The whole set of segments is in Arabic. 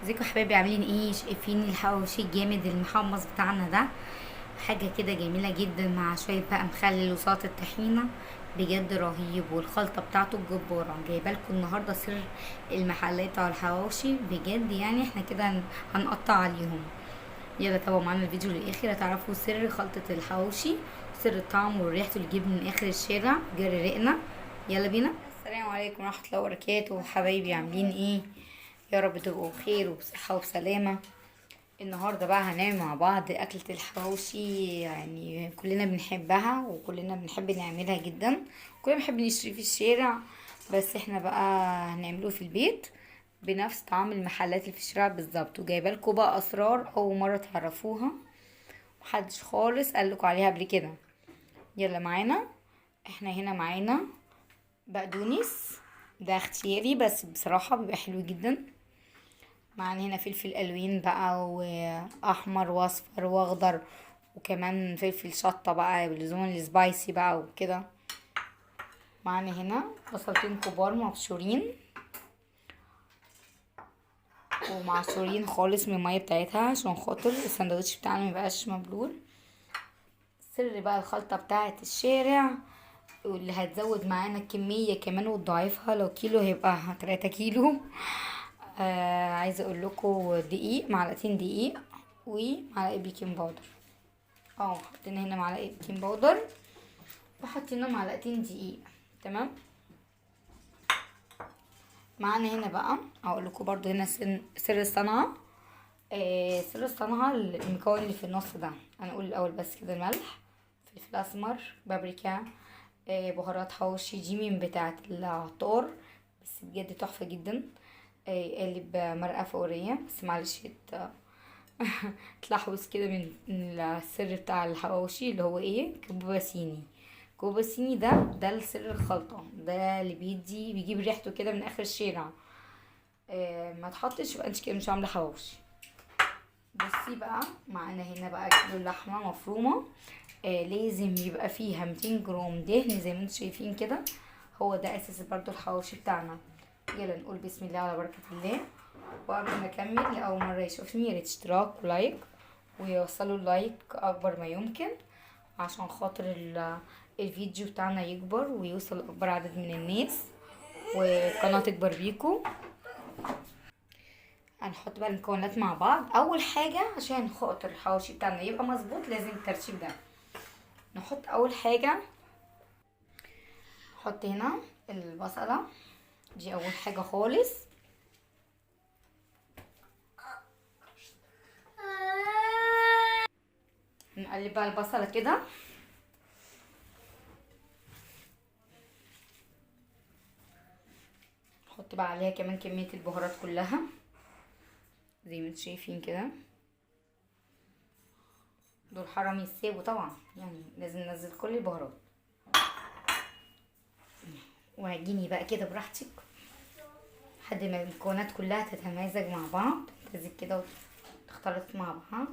ازيكم يا حبايبي؟ عاملين ايه؟ شايفين الحواوشي الجامد المحمص بتاعنا ده؟ حاجه كده جميله جدا مع شويه بقى مخلل وسلطه الطحينه. بجد رهيب، والخلطه بتاعته الجباره. جايبه لكم النهارده سر المحلات بتاع الحواوشي بجد، يعني احنا كده هنقطع عليهم. يلا تابعوا معانا الفيديو للاخر، هتعرفوا سر خلطه الحواوشي، سر الطعم وريحته اللي تجيب من اخر الشارع جري رقنا. يلا بينا. السلام عليكم ورحمه الله وبركاته، حبايبي عاملين ايه؟ يا رب تبقوا بخير وبصحة وسلامة. النهاردة بقى هنعمل مع بعض أكلة الحواوشي، يعني كلنا بنحبها وكلنا بنحب نعملها جدا. كلنا بنحب نشتري في الشارع، بس احنا بقى هنعمله في البيت بنفس طعم المحلات اللي في الشارع بالظبط. وجايبه لكم بقى أسرار أول مرة تعرفوها، محدش خالص قالكوا عليها قبل كده. يلا معانا. احنا هنا معانا بقدونس، ده اختياري بس بصراحة بيبقى حلو جدا. معانا هنا فلفل الوان بقى، واحمر واصفر واخضر، وكمان فلفل شطه بقى باللزوم السبايسي بقى وكده. معانا هنا بصلتين كبار مبشورين ومعصورين خالص من الميه بتاعتها عشان خاطر السندوتش بتاعنا ميبقاش مبلول. سر بقى الخلطه بتاعه الشارع، واللي هتزود معانا الكميه كمان وتضاعفها، لو كيلو هيبقى 3 كيلو. عايزه اقول لكم دقيق، معلقتين دقيق ومعلقه بيكنج باودر. حطينا هنا معلقه بيكنج باودر وحطينا معلقتين دقيق. تمام. معانا هنا بقى اقول لكم برضو هنا سر الصنعه. سر الصنعه المكون اللي في النص ده. انا اقول الاول بس كده: الملح، فلفل اسمر، بابريكا، بهارات حواوشي دي من بتاعه العطار، بس بجد تحفه جدا. قالب مرقه فوريه، بس معلش تلحوظ كده من السر بتاع الحواوشي اللي هو ايه: كبوبة صيني. كبوبة صيني ده السر الخلطة، ده اللي بيجيب ريحته كده من اخر الشارع. ما تحطش يبقى انت كده مش عامله حواوشي. بصي بقى، معانا هنا بقى كيلو لحمه مفرومه. لازم يبقى فيها 200 جرام دهن زي ما انتم شايفين كده، هو ده اساس برضو الحواوشي بتاعنا. يلا نقول بسم الله على بركه الله. وقبل ما اكمل، لاول مره يشوفني ياريت اشتراك ولايك، ويوصلوا اللايك اكبر ما يمكن عشان خاطر الفيديو بتاعنا يكبر ويوصل اكبر عدد من الناس والقناه تكبر بيكم. هنحط بقى المكونات مع بعض. اول حاجه عشان خاطر الحواوشي بتاعنا يبقى مظبوط لازم الترتيب ده. نحط اول حاجه، نحط هنا البصله، دي اول حاجه خالص. نقلب بقى البصله كده. نحط بقى عليها كمان كميه البهارات كلها زي ما انتم شايفين كده. دول حرام يتسابوا طبعا، يعني لازم ننزل كل البهارات. وهجيني بقى كده براحتك لحد ما المكونات كلها تتمازج مع بعض، تمتزج كده وتختلط مع بعض.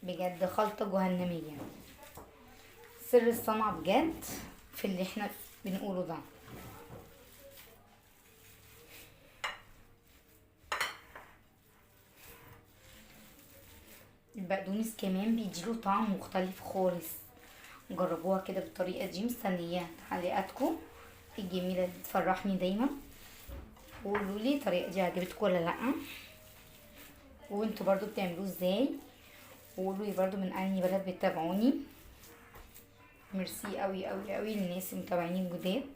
بجد خلطة جهنمية، سر الصنعة بجد في اللي احنا بنقوله ده. البقدونس كمان بيديله طعم مختلف خالص. جربوها كده بالطريقة دي، مستنية تعليقاتكم الجميلة اللي بتفرحني دايما. وقولوا لي الطريقة دي عجبتكم ولا لأ، وانتوا برضو بتعملوه ازاي. وقولوا لي برضو من انهي بلد بتتابعوني. ميرسي قوي قوي قوي للناس المتابعين الجداد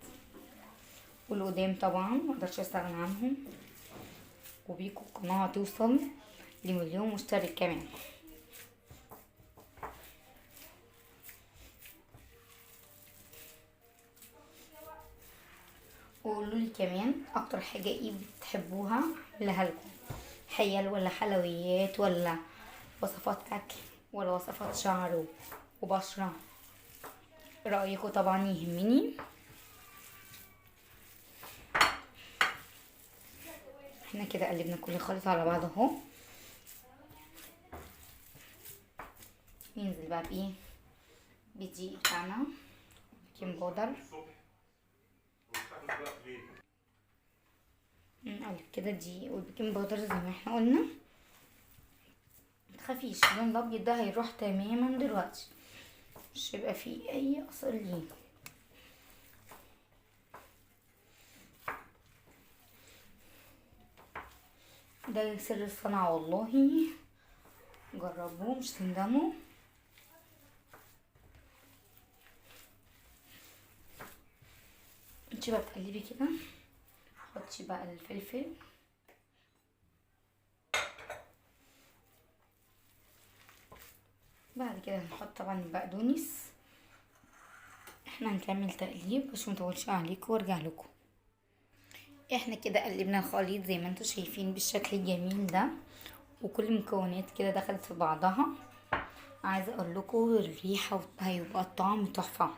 والقدام، طبعا مقدرش استغنى عنهم. وبيكم القناة توصل لمليون مشترك كمان. وقولوا لي كمان اكتر حاجة ايه بتحبوها اعملها لكم، حيل ولا حلويات ولا وصفات اكل ولا وصفات شعر وبشرة. رأيكم طبعا يهمني. احنا كده قلبنا كل الخليط على بعض اهو. ننزل بقى بايه؟ بالدقيق بتاعنا، بيكنج باودر، نقلب كده دي والبيكنج باودر زي ما احنا قلنا. متخافيش، اللون الابيض ده هيروح تماما دلوقتي، مش هيبقى فيه اي اثر ليه. ده سر الصنعة والله، جربوه مش تندموا. انتي بقى تقلبي كده، حطي بقى الفلفل، بعد كده هنحط طبعا البقدونس. احنا هنكمل تقليب عشان مطولش عليكم وارجع لكم. احنا كده قلبنا الخليط زي ما انتوا شايفين بالشكل الجميل ده، وكل المكونات كده دخلت في بعضها. عايزه اقول لكم الريحه هيبقى الطعم تحفه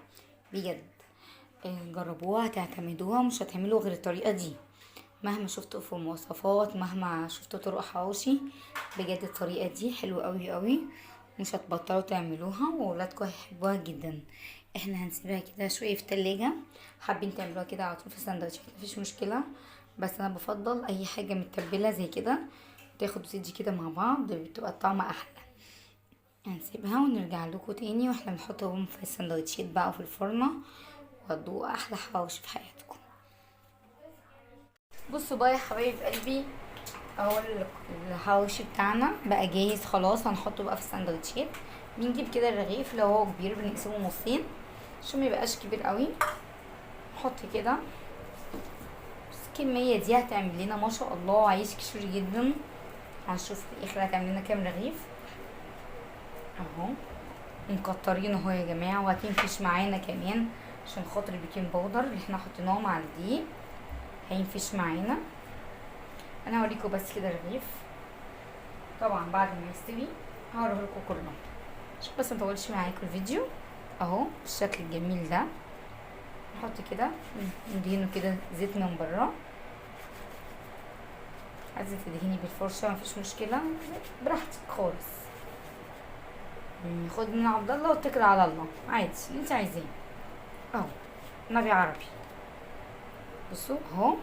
بجد. جربوها هتعتمدوها، مش هتعملوا غير الطريقه دي مهما شفتوا في مواصفات، مهما شفتوا طرق حواوشي. بجد الطريقه دي حلوه قوي قوي، مش هتبطلوا تعملوها واولادكم هيحبوها جدا. احنا هنسيبها كده شويه في التلاجة. حابين تعملوها كده على طول في السندوتشات مفيش مشكله، بس انا بفضل اي حاجه متبله زي كده تاخد وتدي كده مع بعض، بتبقى الطعم احلى. هنسيبها ونرجع لكم تاني واحنا بنحطهم في السندوتشات بقى في الفرن، وهتدوقوا احلى حواوشي في حياتكم. بصوا بقى يا حبايب قلبي، اهو الحواوشي بتاعنا بقى جاهز خلاص. هنحطه بقى في السندوتشات. بنجيب كده الرغيف لو هو كبير بنقسمه نصين عشان ميبقاش كبير قوي. نحط كده بس الكميه دي هتعمل لنا ما شاء الله عيش كشري جدا. هنشوف في الاخر هتعمل لنا كام رغيف. اهو مكترين اهو يا جماعه، وهتنفش معانا كمان عشان خاطر البيكنج باودر اللي احنا حطيناه مع الدقيق هينفش معانا. انا هوريكم بس كده الرغيف طبعا بعد ما يستوي هوريه لكم كله عشان بس مطولش معاكم الفيديو. اهو بالشكل الجميل ده. نحط كده ندهنه كده زيت من بره. عايزه تدهني بالفرشه مفيش مشكله، براحتك خالص. خد من عبد الله واتكل على الله، عادي اللي انت عايزاه. اهو نبي عربي. بصوا اهو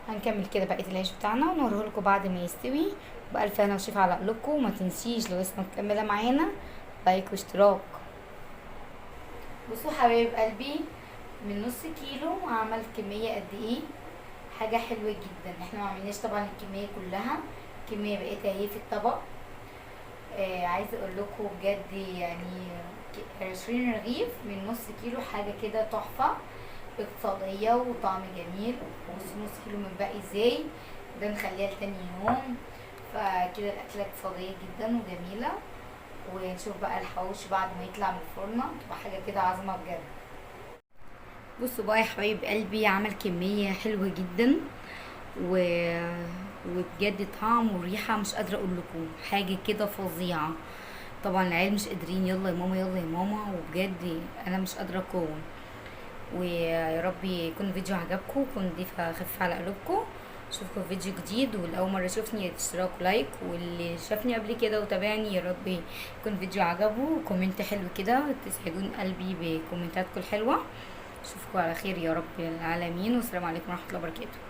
هنكمل كده بقيه العيش بتاعنا ونوريه لكم بعد ما يستوي. بألف هنا وشفا على قلوبكم. وما تنسيش لو لسه مكمله معانا لايك واشتراك. بصوا حبايب قلبي، من نص كيلو عمل كميه قد ايه، حاجه حلوه جدا. احنا ما عملناش طبعا الكميه كلها، الكميه بقيتها اهي في الطبق. عايزه اقول لكم بجد يعني 20 رغيف من نص كيلو، حاجه كده تحفه اقتصاديه وطعم جميل. نص كيلو من باقي ازاي ده نخليها لتاني يوم. فكده الاكله اقتصاديه جدا وجميله. ونشوف بقى الحواوشي بعد ما يطلع من الفرن تبقى حاجه كده عظمه بجد. بصوا بقى يا حبايب قلبي، عمل كميه حلوه جدا وبجد طعم وريحه مش قادره اقول لكم، حاجه كده فظيعه. طبعا العيال مش قادرين، يلا يا ماما يلا يا ماما، وبجد انا مش قادره اقاوم. ويا رب يكون الفيديو عجبكم ويكون ضيفه خفيفه على قلوبكم. اشوفكم في فيديو جديد، واللي اول مره يشوفني اشتراك ولايك، واللي شافني قبل كده وتابعني يا رب يكون الفيديو عجبه وكومنت حلو كده تسعدون قلبي بكومنتاتكم الحلوه. اشوفكم على خير يا رب العالمين، والسلام عليكم ورحمه الله وبركاته.